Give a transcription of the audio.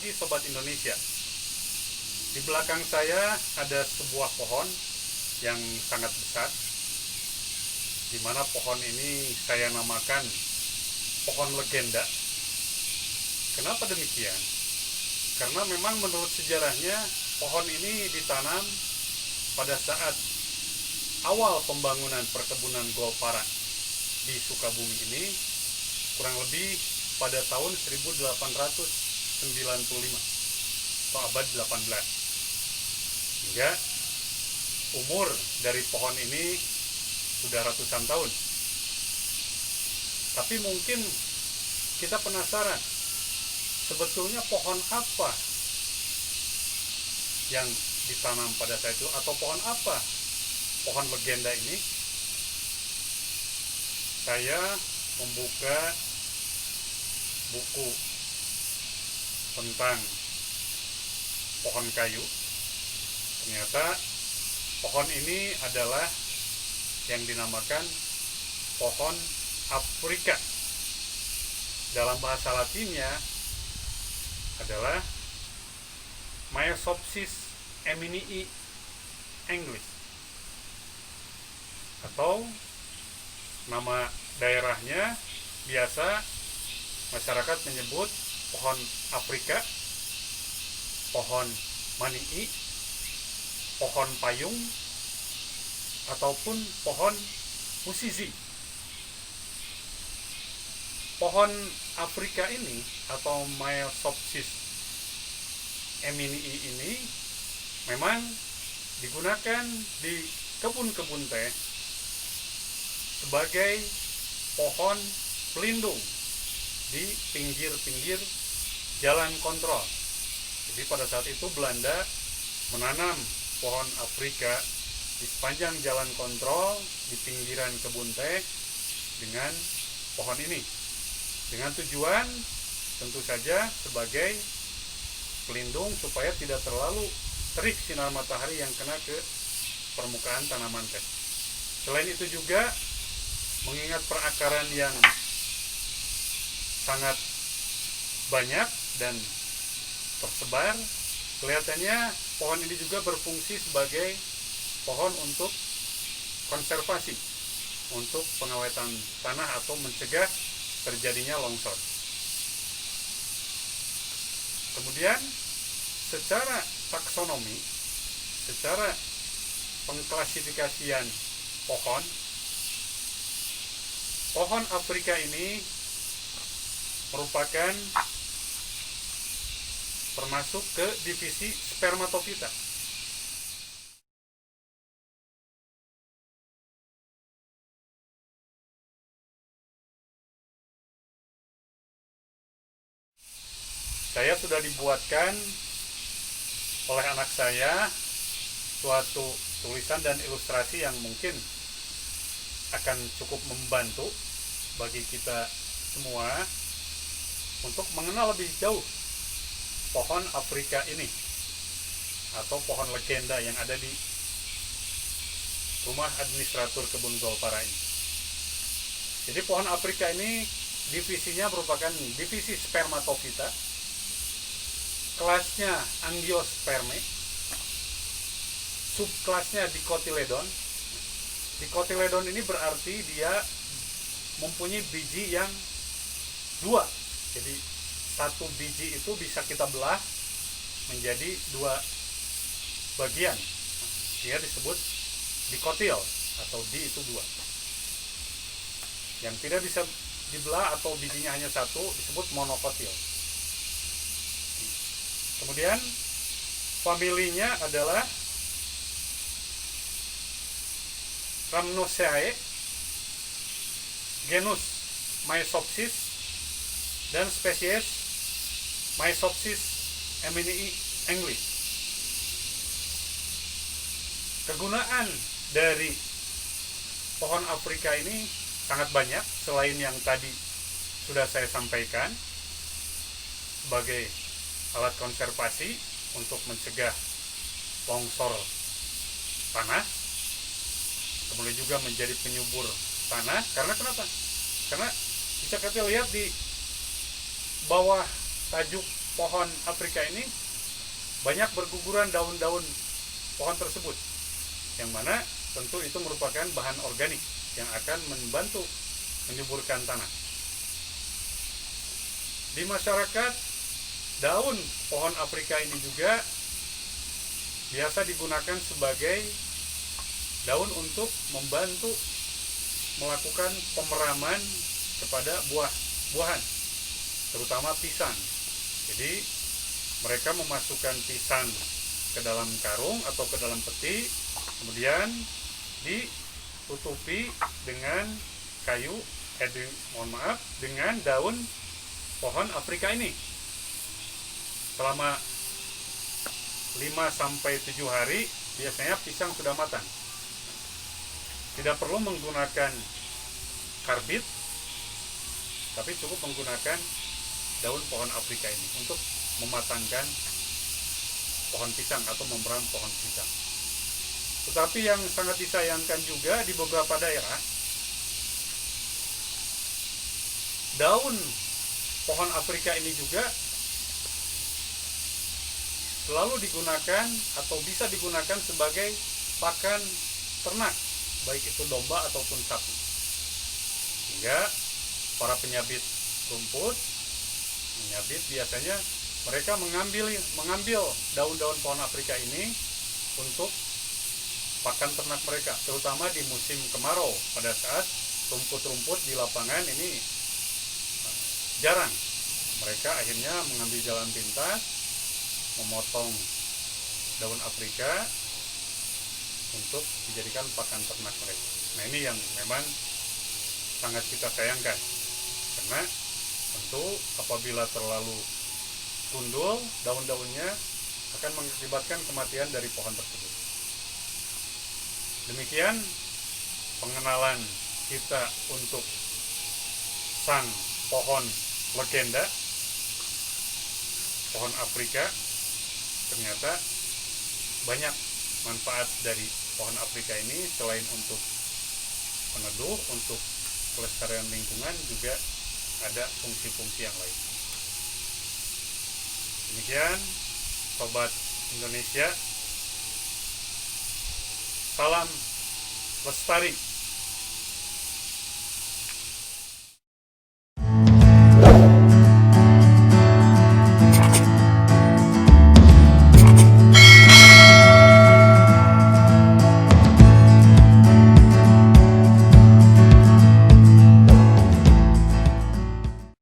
pagi Sobat Indonesia. Di belakang saya ada sebuah pohon yang sangat besar, di mana pohon ini saya namakan pohon legenda. Kenapa demikian? Karena memang menurut sejarahnya pohon ini ditanam pada saat awal pembangunan perkebunan Golpara di Sukabumi ini, kurang lebih pada tahun 1895 atau abad 18. Hingga umur dari pohon ini sudah ratusan tahun. Tapi mungkin kita penasaran, sebetulnya pohon apa yang ditanam pada saat itu, atau pohon apa pohon legenda ini? Saya membuka buku tentang pohon kayu. Ternyata pohon ini adalah yang dinamakan pohon Afrika. Dalam bahasa Latinnya adalah Maiopsis eminii English, atau nama daerahnya biasa masyarakat menyebut pohon Afrika, pohon manii, pohon payung, ataupun pohon musizi. Pohon Afrika ini atau Maiopsis eminii ini memang digunakan di kebun-kebun teh sebagai pohon pelindung di pinggir-pinggir jalan kontrol. Jadi pada saat itu Belanda menanam pohon Afrika di sepanjang jalan kontrol di pinggiran kebun teh dengan pohon ini, dengan tujuan tentu saja sebagai pelindung supaya tidak terlalu terik sinar matahari yang kena ke permukaan tanaman teh. Selain itu juga mengingat perakaran yang sangat banyak dan tersebar, kelihatannya pohon ini juga berfungsi sebagai pohon untuk konservasi, untuk pengawetan tanah atau mencegah terjadinya longsor. Kemudian secara taksonomi, secara pengklasifikasian pohon Afrika ini merupakan termasuk ke divisi Spermatophyta. Saya sudah dibuatkan oleh anak saya suatu tulisan dan ilustrasi yang mungkin akan cukup membantu bagi kita semua untuk mengenal lebih jauh pohon Afrika ini atau pohon legenda yang ada di rumah administratur kebun Golpara ini. Jadi pohon Afrika ini divisinya merupakan divisi Spermatophyta, kelasnya Angiospermae, subkelasnya Dicotyledon. Dicotyledon ini berarti dia mempunyai biji yang dua. Jadi satu biji itu bisa kita belah menjadi dua bagian. Dia disebut dikotil, atau di itu dua. Yang tidak bisa dibelah atau bijinya hanya satu disebut monokotil. Kemudian familinya adalah Rhamnosae, genus Maiopsis, dan spesies Maiopsis eminii English. Kegunaan dari pohon Afrika ini sangat banyak, selain yang tadi sudah saya sampaikan sebagai alat konservasi untuk mencegah longsor tanah, kemudian juga menjadi penyubur tanah. Karena kenapa? Karena bisa kita lihat di bawah tajuk pohon Afrika ini banyak berguguran daun-daun pohon tersebut, yang mana tentu itu merupakan bahan organik yang akan membantu menyuburkan tanah. Di masyarakat, daun pohon Afrika ini juga biasa digunakan sebagai daun untuk membantu melakukan pemeraman kepada buah-buahan, terutama pisang. Jadi mereka memasukkan pisang ke dalam karung atau ke dalam peti, kemudian ditutupi dengan dengan daun pohon Afrika ini. Selama 5-7 hari biasanya pisang sudah matang. Tidak perlu menggunakan karbit, tapi cukup menggunakan daun pohon Afrika ini untuk mematangkan pohon pisang atau memeram pohon pisang. Tetapi yang sangat disayangkan juga di beberapa daerah, daun pohon Afrika ini juga selalu digunakan atau bisa digunakan sebagai pakan ternak, baik itu domba ataupun sapi. Sehingga para penyabit rumput, biasanya mereka mengambil daun-daun pohon Afrika ini untuk pakan ternak mereka, terutama di musim kemarau, pada saat rumput-rumput di lapangan ini jarang. Mereka akhirnya mengambil jalan pintas, memotong daun Afrika untuk dijadikan pakan ternak mereka. Nah, ini yang memang sangat kita sayangkan, karena tentu apabila terlalu gundul daun-daunnya akan mengakibatkan kematian dari pohon tersebut. Demikian pengenalan kita untuk sang pohon legenda, pohon Afrika. Ternyata banyak manfaat dari pohon Afrika ini, selain untuk peneduh, untuk kelestarian lingkungan, juga ada fungsi-fungsi yang lain. Demikian Sobat Indonesia, salam lestari.